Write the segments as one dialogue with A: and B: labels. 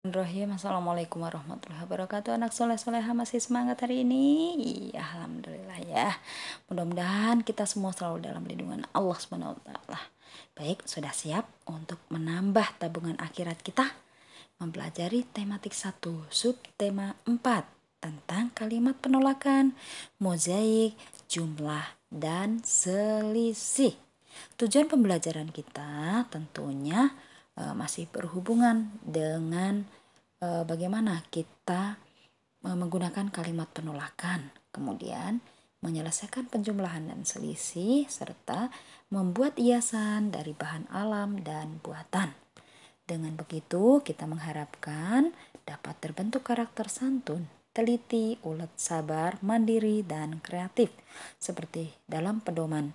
A: Bismillahirrahmanirrahim. Assalamualaikum warahmatullahi wabarakatuh. Anak soleh-soleha masih semangat hari ini? Iya, alhamdulillah ya. Mudah-mudahan kita semua selalu dalam lindungan Allah Subhanahu wa taala. Baik, sudah siap untuk menambah tabungan akhirat kita? Mempelajari tematik 1, subtema 4 tentang kalimat penolakan, mozaik, jumlah, dan selisih. Tujuan pembelajaran kita tentunya masih berhubungan dengan bagaimana kita menggunakan kalimat penolakan, kemudian menyelesaikan penjumlahan dan selisih, serta membuat hiasan dari bahan alam dan buatan. Dengan begitu, kita mengharapkan dapat terbentuk karakter santun, teliti, ulet, sabar, mandiri, dan kreatif, seperti dalam pedoman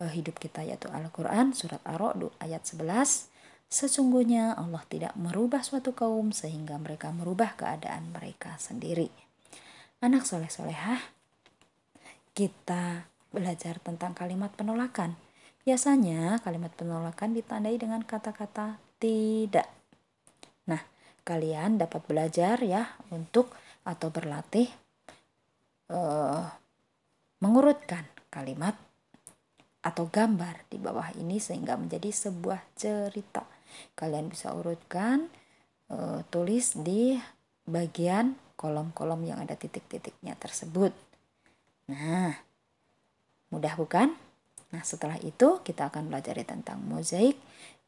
A: hidup kita, yaitu Al-Quran, surat Ar-Ra'd ayat 11. Sesungguhnya Allah tidak merubah suatu kaum sehingga mereka merubah keadaan mereka sendiri. Anak soleh-solehah, kita belajar tentang kalimat penolakan. Biasanya kalimat penolakan ditandai dengan kata-kata tidak. Nah, kalian dapat belajar ya untuk atau berlatih mengurutkan kalimat atau gambar di bawah ini sehingga menjadi sebuah cerita. Kalian bisa urutkan, tulis di bagian kolom-kolom yang ada titik-titiknya tersebut. Nah, mudah bukan? Nah, setelah itu kita akan belajar tentang mozaik,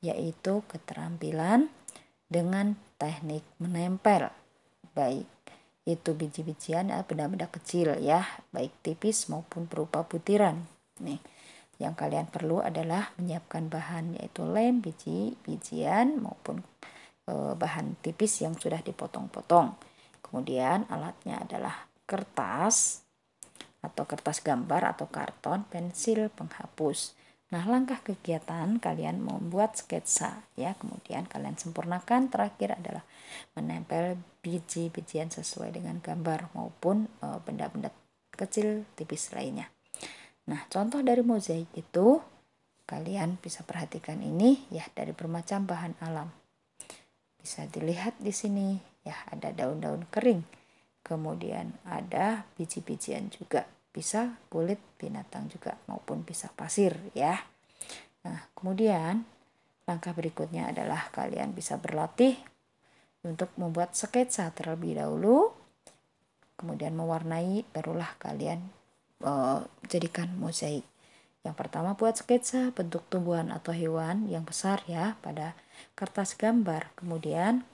A: yaitu keterampilan dengan teknik menempel, baik itu biji-bijian atau benda-benda kecil ya, baik tipis maupun berupa butiran. Nih, yang kalian perlu adalah menyiapkan bahan, yaitu lem, biji-bijian maupun bahan tipis yang sudah dipotong-potong. Kemudian alatnya adalah kertas atau kertas gambar atau karton, pensil, penghapus. Nah, langkah kegiatan kalian membuat sketsa ya, kemudian kalian sempurnakan. Terakhir adalah menempel biji-bijian sesuai dengan gambar maupun benda-benda kecil tipis lainnya. Nah, contoh dari mozaik itu kalian bisa perhatikan ini ya, dari bermacam bahan alam. Bisa dilihat di sini ya, ada daun-daun kering. Kemudian ada biji-bijian juga, bisa kulit binatang juga maupun bisa pasir ya. Nah, kemudian langkah berikutnya adalah kalian bisa berlatih untuk membuat sketsa terlebih dahulu. Kemudian mewarnai, barulah kalian jadikan mozaik. Yang pertama buat sketsa bentuk tumbuhan atau hewan yang besar ya pada kertas gambar. Kemudian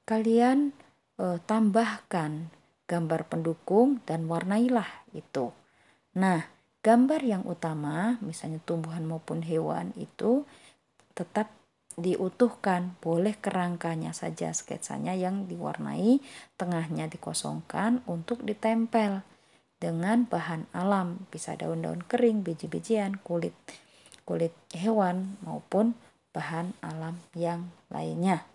A: kalian tambahkan gambar pendukung dan warnailah itu. Nah, gambar yang utama, misalnya tumbuhan maupun hewan, itu tetap diutuhkan, boleh kerangkanya saja sketsanya yang diwarnai, tengahnya dikosongkan untuk ditempel dengan bahan alam, bisa daun-daun kering, biji-bijian, kulit hewan maupun bahan alam yang lainnya.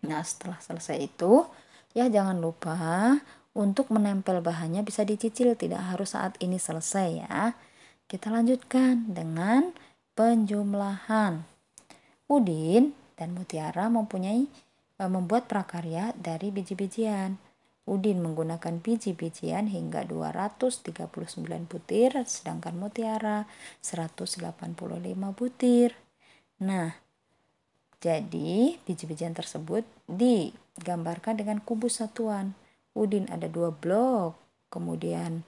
A: Nah, setelah selesai itu ya, jangan lupa untuk menempel bahannya bisa dicicil, tidak harus saat ini selesai ya. Kita lanjutkan dengan penjumlahan. Udin dan Mutiara membuat prakarya dari biji-bijian. Udin menggunakan biji-bijian hingga 239 butir, sedangkan Mutiara 185 butir. Nah, jadi biji-bijian tersebut digambarkan dengan kubus satuan. Udin ada 2 blok, kemudian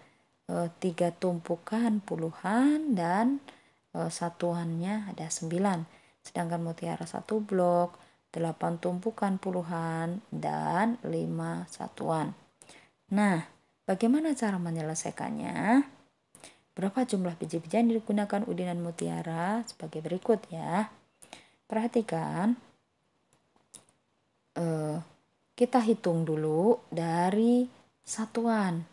A: 3 tumpukan puluhan, dan satuannya ada 9. Sedangkan Mutiara 1 blok, 8 tumpukan puluhan, dan 5 satuan. Nah, bagaimana cara menyelesaikannya? Berapa jumlah biji-bijian yang digunakan Udin dan Mutiara? Sebagai berikut ya. Perhatikan, kita hitung dulu dari satuan.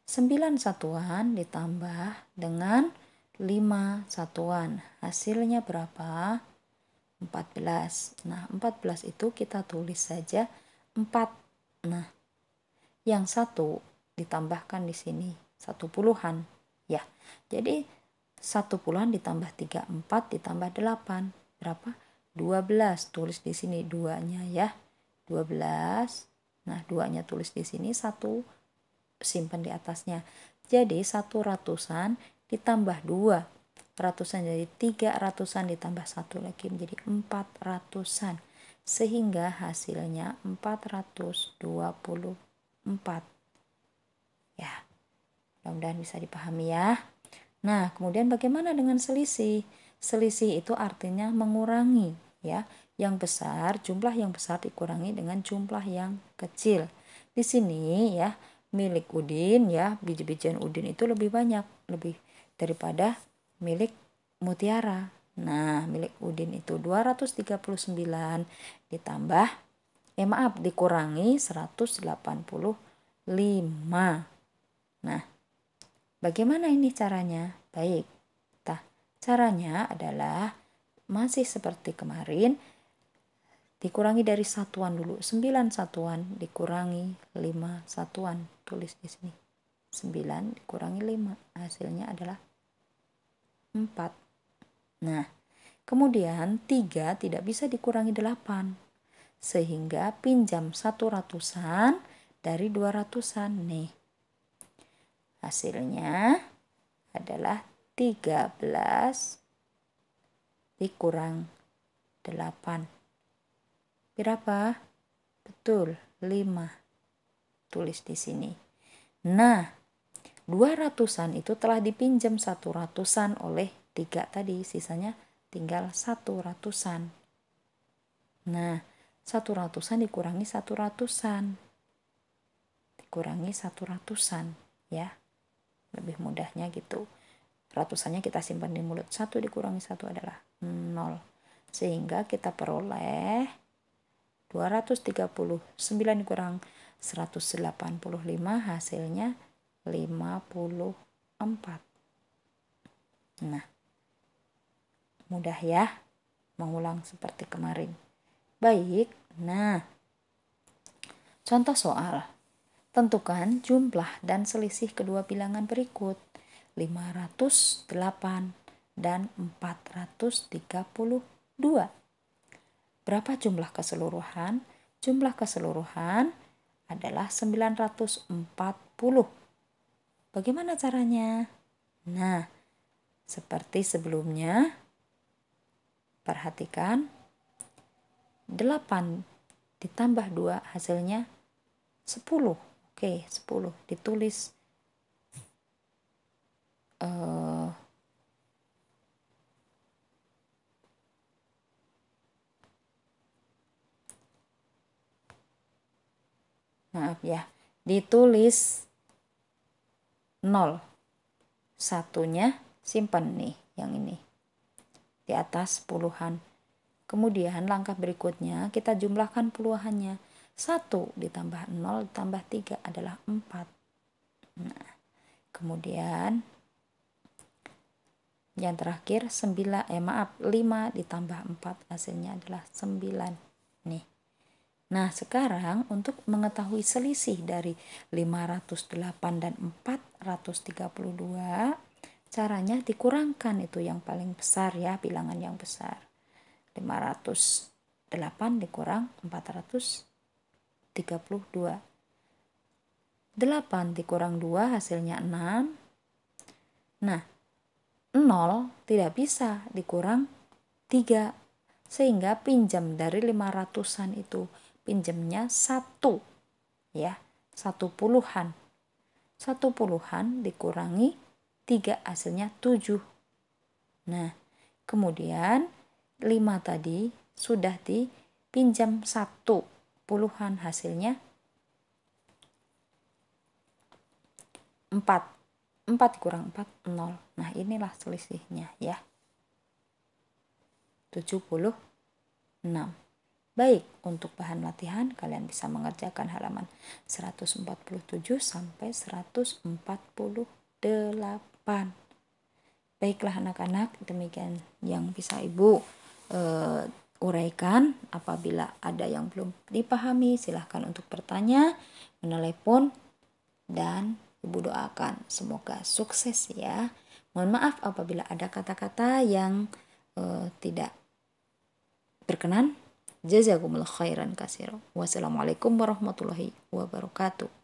A: 9 satuan ditambah dengan 5 satuan. Hasilnya berapa? 14. Nah, 14 itu kita tulis saja 4. Nah, yang 1 ditambahkan di sini 1 puluhan ya. Jadi 1 puluhan ditambah 3, 4 ditambah 8. Berapa? 12. Tulis di sini 2-nya ya. 12. Nah, 2-nya tulis di sini, 1 simpan di atasnya. Jadi 1 ratusan ditambah 2 ratusan jadi 3 ratusan ditambah 1 lagi menjadi 4 ratusan. Sehingga hasilnya 424. Ya, mudah-mudahan bisa dipahami ya. Nah, kemudian bagaimana dengan selisih? Selisih itu artinya mengurangi, ya. Yang besar, jumlah yang besar dikurangi dengan jumlah yang kecil. Di sini ya, milik Udin ya, biji-bijian Udin itu lebih banyak, lebih daripada milik Mutiara. Nah, milik Udin itu 239 ditambah dikurangi 185. Nah, bagaimana ini caranya? Baik. Nah, caranya adalah masih seperti kemarin, dikurangi dari satuan dulu. 9 satuan dikurangi 5 satuan. Tulis di sini. 9 dikurangi 5. Hasilnya adalah 4. Nah, kemudian 3 tidak bisa dikurangi 8. Sehingga pinjam 1 ratusan dari 2 ratusan. Nih. Hasilnya adalah 13 dikurang 8. Berapa? Betul, 5. Tulis di sini. Nah, 2 ratusan itu telah dipinjam 1 ratusan oleh 3 tadi. Sisanya tinggal 1 ratusan. Nah, 1 ratusan dikurangi 1 ratusan. Dikurangi 1 ratusan, ya. Lebih mudahnya gitu. Ratusannya kita simpan di mulut. 1 dikurangi 1 adalah 0. Sehingga kita peroleh 239 dikurang 185 hasilnya 54. Nah, mudah ya mengulang seperti kemarin. Baik, nah contoh soal. Tentukan jumlah dan selisih kedua bilangan berikut. 508 dan 432. Berapa jumlah keseluruhan? Jumlah keseluruhan adalah 940. Bagaimana caranya? Nah, seperti sebelumnya, perhatikan 8 ditambah 2 hasilnya 10. Oke, 10 ditulis maaf ya, ditulis 0. Satunya simpan nih, yang ini di atas puluhan. Kemudian langkah berikutnya kita jumlahkan puluhannya. 1 ditambah 0 ditambah 3 adalah 4. Nah, kemudian yang terakhir 5 ditambah 4 hasilnya adalah 9. Nih. Nah, sekarang untuk mengetahui selisih dari 508 dan 432, caranya dikurangkan itu yang paling besar ya, bilangan yang besar. 508 dikurang 432. 8 dikurang 2 hasilnya 6. Nah, 0 tidak bisa dikurang 3. Sehingga pinjam dari 500-an itu pinjamnya 1. Ya, 1 puluhan. 1 puluhan dikurangi 3 hasilnya 7. Nah, kemudian 5 tadi sudah dipinjam 1 puluhan hasilnya 4. 4 kurang 4, 0. Nah, inilah selisihnya ya. 76. Baik, untuk bahan latihan kalian bisa mengerjakan halaman 147 sampai 148. Baiklah anak-anak, demikian yang bisa Ibu uraikan. Apabila ada yang belum dipahami, silahkan untuk bertanya, menelepon, dan Ibu doakan semoga sukses ya. Mohon maaf apabila ada kata-kata yang tidak berkenan. Jazakumullah khairan katsiran. Wassalamualaikum warahmatullahi wabarakatuh.